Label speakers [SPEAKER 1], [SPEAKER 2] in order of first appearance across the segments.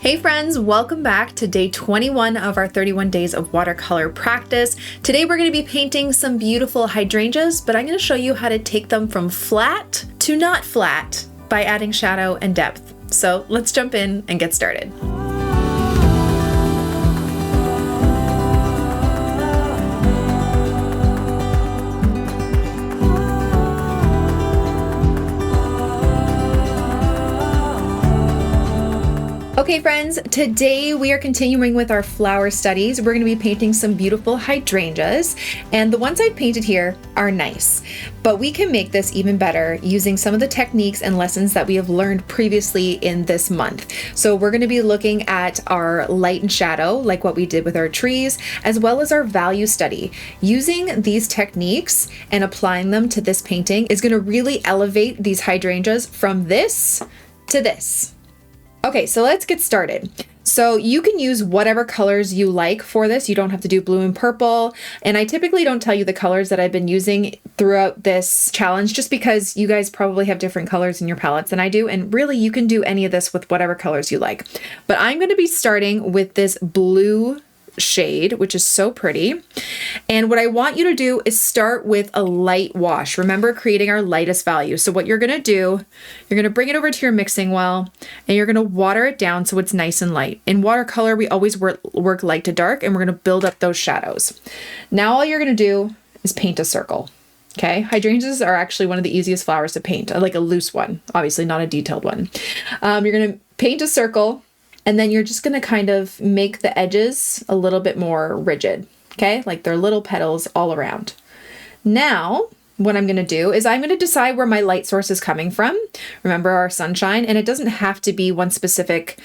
[SPEAKER 1] Hey friends, welcome back to day 21 of our 31 days of watercolor practice. Today we're going to be painting some beautiful hydrangeas, but I'm going to show you how to take them from flat to not flat by adding shadow and depth. So let's jump in and get started. Okay friends, today we are continuing with our flower studies. We're going to be painting some beautiful hydrangeas, and the ones I've painted here are nice, but we can make this even better using some of the techniques and lessons that we have learned previously in this month. So we're going to be looking at our light and shadow, like what we did with our trees, as well as our value study. Using these techniques and applying them to this painting is going to really elevate these hydrangeas from this to this. Okay, so let's get started. So you can use whatever colors you like for this. You don't have to do blue and purple. And I typically don't tell you the colors that I've been using throughout this challenge, just because you guys probably have different colors in your palettes than I do. And really you can do any of this with whatever colors you like. But I'm going to be starting with this blue shade, which is so pretty. And what I want you to do is start with a light wash. Remember, creating our lightest value. So what you're going to do, you're going to bring it over to your mixing well and you're going to water it down so it's nice and light. In watercolor, we always work light to dark, and we're going to build up those shadows. Now all you're going to do is paint a circle. Okay, hydrangeas are actually one of the easiest flowers to paint, like a loose one, obviously not a detailed one. You're going to paint a circle, and then you're just going to kind of make the edges a little bit more rigid, okay? Like they're little petals all around. Now, what I'm going to do is I'm going to decide where my light source is coming from. Remember our sunshine, and it doesn't have to be one specific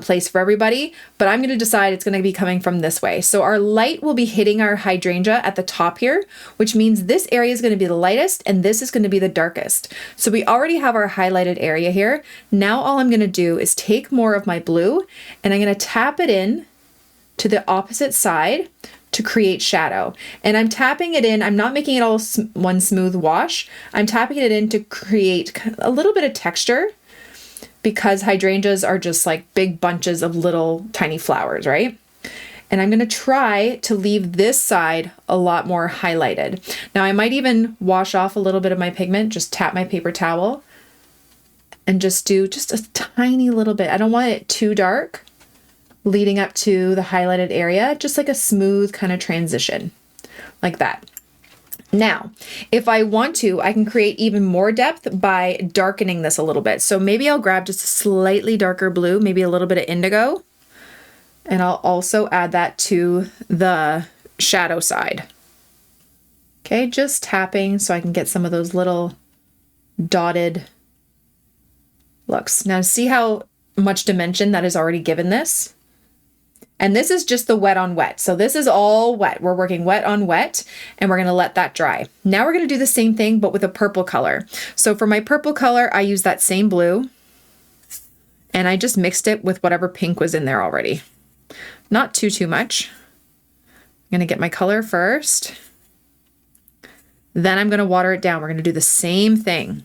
[SPEAKER 1] place for everybody, but I'm going to decide it's going to be coming from this way. So our light will be hitting our hydrangea at the top here, which means this area is going to be the lightest and this is going to be the darkest. So we already have our highlighted area here. Now all I'm going to do is take more of my blue and I'm going to tap it in to the opposite side to create shadow. And I'm tapping it in, I'm not making it all one smooth wash. I'm tapping it in to create a little bit of texture, because hydrangeas are just like big bunches of little tiny flowers, right? And I'm gonna try to leave this side a lot more highlighted. Now I might even wash off a little bit of my pigment, just tap my paper towel and just do just a tiny little bit. I don't want it too dark leading up to the highlighted area, just like a smooth kind of transition like that. Now, if I want to, I can create even more depth by darkening this a little bit. So maybe I'll grab just a slightly darker blue, maybe a little bit of indigo, and I'll also add that to the shadow side. Okay, just tapping so I can get some of those little dotted looks. Now see how much dimension that is already given this? And this is just the wet on wet. So this is all wet. We're working wet on wet, and we're going to let that dry. Now we're going to do the same thing, but with a purple color. So for my purple color, I use that same blue, and I just mixed it with whatever pink was in there already. Not too much. I'm going to get my color first. Then I'm going to water it down. We're going to do the same thing.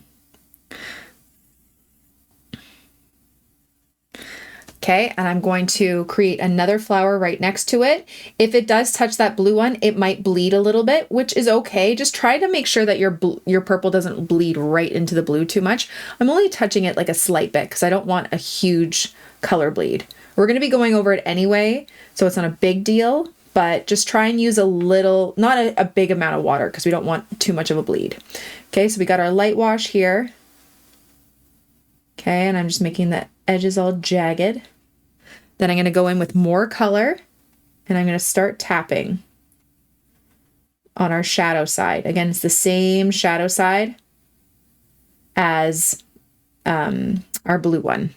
[SPEAKER 1] Okay, and I'm going to create another flower right next to it. If it does touch that blue one, it might bleed a little bit, which is okay. Just try to make sure that your purple doesn't bleed right into the blue too much. I'm only touching it like a slight bit because I don't want a huge color bleed. We're going to be going over it anyway, so it's not a big deal, but just try and use a little, not a big amount of water, because we don't want too much of a bleed. Okay, so we got our light wash here. Okay, and I'm just making the edges all jagged. Then I'm going to go in with more color, and I'm going to start tapping on our shadow side. Again, it's the same shadow side as our blue one.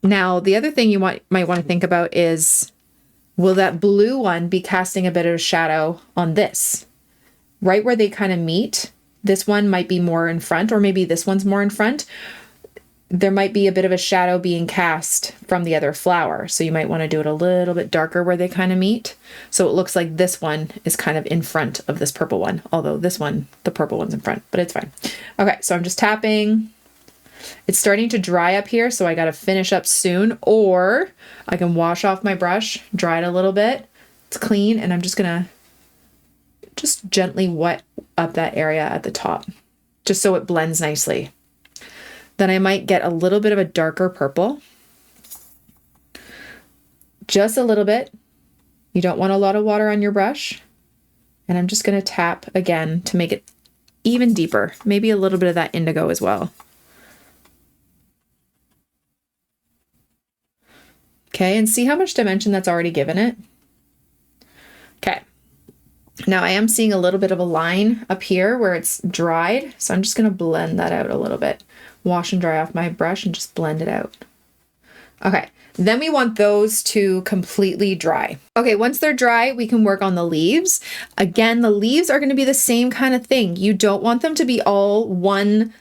[SPEAKER 1] Now, the other thing you might want to think about is, will that blue one be casting a bit of shadow on this? Right where they kind of meet, this one might be more in front, or maybe this one's more in front. There might be a bit of a shadow being cast from the other flower. So you might want to do it a little bit darker where they kind of meet. So it looks like this one is kind of in front of this purple one, although this one, the purple one's in front, but it's fine. Okay, so I'm just tapping. It's starting to dry up here, so I got to finish up soon, or I can wash off my brush, dry it a little bit. It's clean, and I'm just gonna just gently wet up that area at the top, just so it blends nicely. Then I might get a little bit of a darker purple. Just a little bit. You don't want a lot of water on your brush. And I'm just gonna tap again to make it even deeper. Maybe a little bit of that indigo as well. Okay, and see how much dimension that's already given it? Okay. Now I am seeing a little bit of a line up here where it's dried, so I'm just gonna blend that out a little bit. Wash and dry off my brush and just blend it out. Okay, then we want those to completely dry. Okay, once they're dry, we can work on the leaves. Again, the leaves are gonna be the same kind of thing. You don't want them to be all one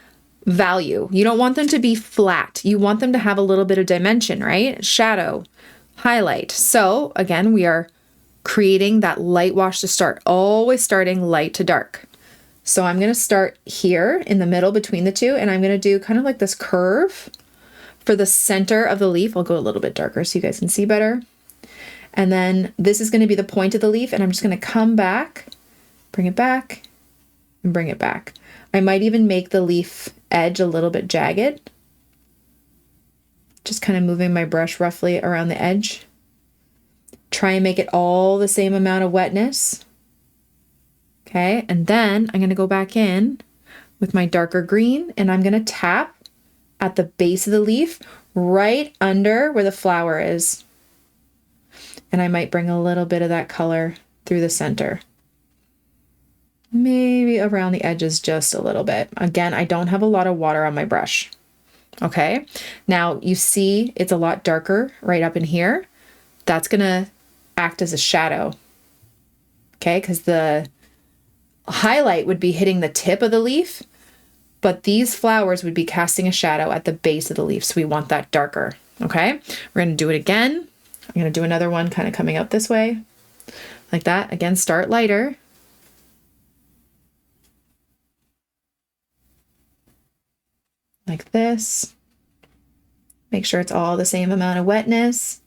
[SPEAKER 1] value. You don't want them to be flat. You want them to have a little bit of dimension, right? Shadow, highlight. So again, we are creating that light wash to start, always starting light to dark. So I'm going to start here in the middle between the two, and I'm going to do kind of like this curve for the center of the leaf. I'll go a little bit darker so you guys can see better. And then this is going to be the point of the leaf, and I'm just going to come back, bring it back, and bring it back. I might even make the leaf edge a little bit jagged. Just kind of moving my brush roughly around the edge. Try and make it all the same amount of wetness. Okay, and then I'm going to go back in with my darker green, and I'm going to tap at the base of the leaf right under where the flower is. And I might bring a little bit of that color through the center. Maybe around the edges just a little bit. Again, I don't have a lot of water on my brush. Okay, now you see it's a lot darker right up in here. That's going to act as a shadow. Okay, because the highlight would be hitting the tip of the leaf, but these flowers would be casting a shadow at the base of the leaf, so we want that darker. Okay, we're going to do it again. I'm going to do another one kind of coming up this way, like that. Again, start lighter. Like this. Make sure it's all the same amount of wetness,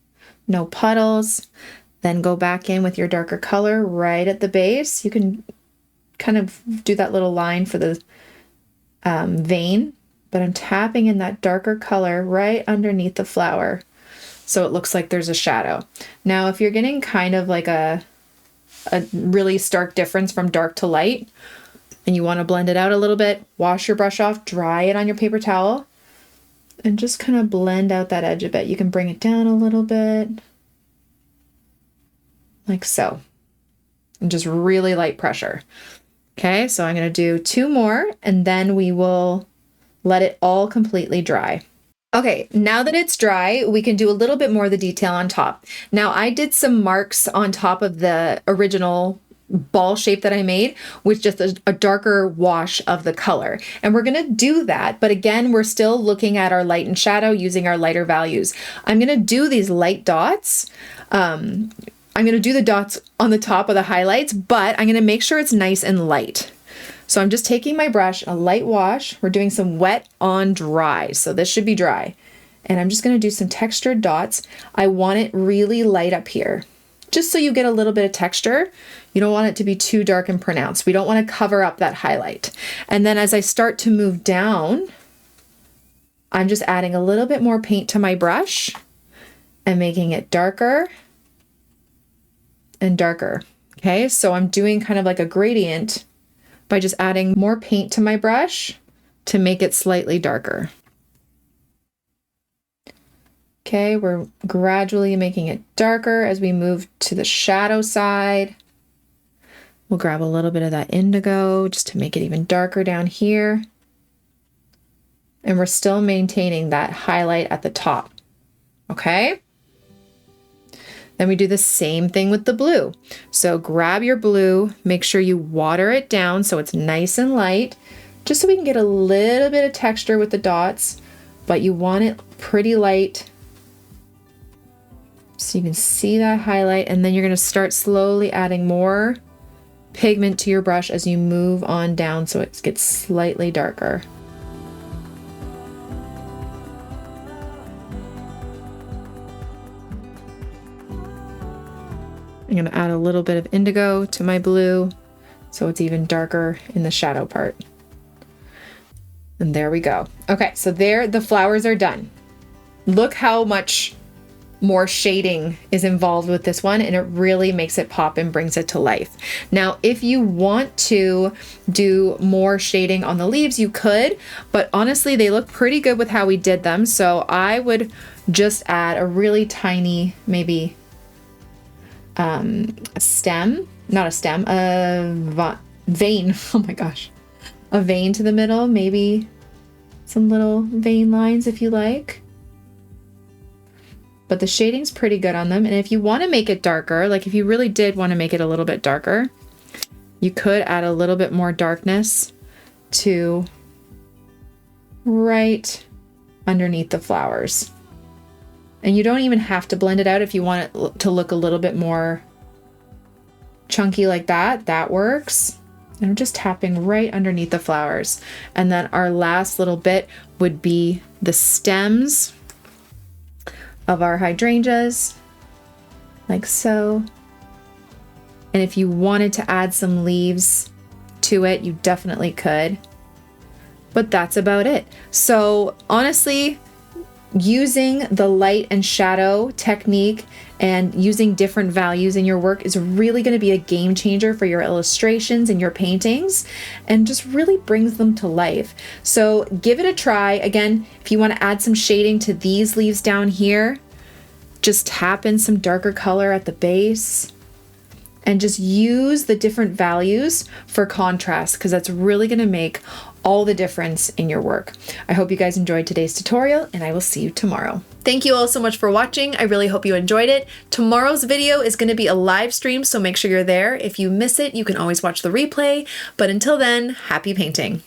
[SPEAKER 1] no puddles. Then go back in with your darker color right at the base. You can kind of do that little line for the vein, but I'm tapping in that darker color right underneath the flower, so it looks like there's a shadow. Now, if you're getting kind of like a really stark difference from dark to light, and you want to blend it out a little bit, wash your brush off, dry it on your paper towel, and just kind of blend out that edge a bit. You can bring it down a little bit, like so, and just really light pressure. Okay, so I'm going to do 2 more, and then we will let it all completely dry. Okay, now that it's dry, we can do a little bit more of the detail on top. Now, I did some marks on top of the original ball shape that I made with just a darker wash of the color. And we're going to do that, but again, we're still looking at our light and shadow using our lighter values. I'm going to do these light dots. I'm going to do the dots on the top of the highlights, but I'm going to make sure it's nice and light. So I'm just taking my brush, a light wash. We're doing some wet on dry, so this should be dry. And I'm just going to do some textured dots. I want it really light up here, just so you get a little bit of texture. You don't want it to be too dark and pronounced. We don't want to cover up that highlight. And then as I start to move down, I'm just adding a little bit more paint to my brush and making it darker and darker. Okay, so I'm doing kind of like a gradient by just adding more paint to my brush to make it slightly darker. Okay, we're gradually making it darker as we move to the shadow side. We'll grab a little bit of that indigo just to make it even darker down here. And we're still maintaining that highlight at the top. Okay? Then we do the same thing with the blue. So grab your blue, make sure you water it down so it's nice and light, just so we can get a little bit of texture with the dots, but you want it pretty light so you can see that highlight. And then you're going to start slowly adding more pigment to your brush as you move on down so it gets slightly darker. I'm gonna add a little bit of indigo to my blue so it's even darker in the shadow part. And there we go. Okay, so there the flowers are done. Look how much more shading is involved with this one, and it really makes it pop and brings it to life. Now, if you want to do more shading on the leaves, you could, but honestly, they look pretty good with how we did them. So I would just add a really tiny, maybe a stem, not a stem, a vein. Oh my gosh. A vein to the middle, maybe some little vein lines if you like. But the shading's pretty good on them. And if you want to make it darker, like if you really did want to make it a little bit darker, you could add a little bit more darkness to right underneath the flowers. And you don't even have to blend it out if you want it to look a little bit more chunky like that. That works. And I'm just tapping right underneath the flowers. And then our last little bit would be the stems of our hydrangeas, like so. And if you wanted to add some leaves to it, you definitely could. But that's about it. So honestly, using the light and shadow technique and using different values in your work is really going to be a game changer for your illustrations and your paintings, and just really brings them to life. So give it a try. Again, if you want to add some shading to these leaves down here, just tap in some darker color at the base and just use the different values for contrast, because that's really going to make all the difference in your work. I hope you guys enjoyed today's tutorial, and I will see you tomorrow. Thank you all so much for watching. I really hope you enjoyed it. Tomorrow's video is going to be a live stream, so make sure you're there. If you miss it, you can always watch the replay. But until then, happy painting.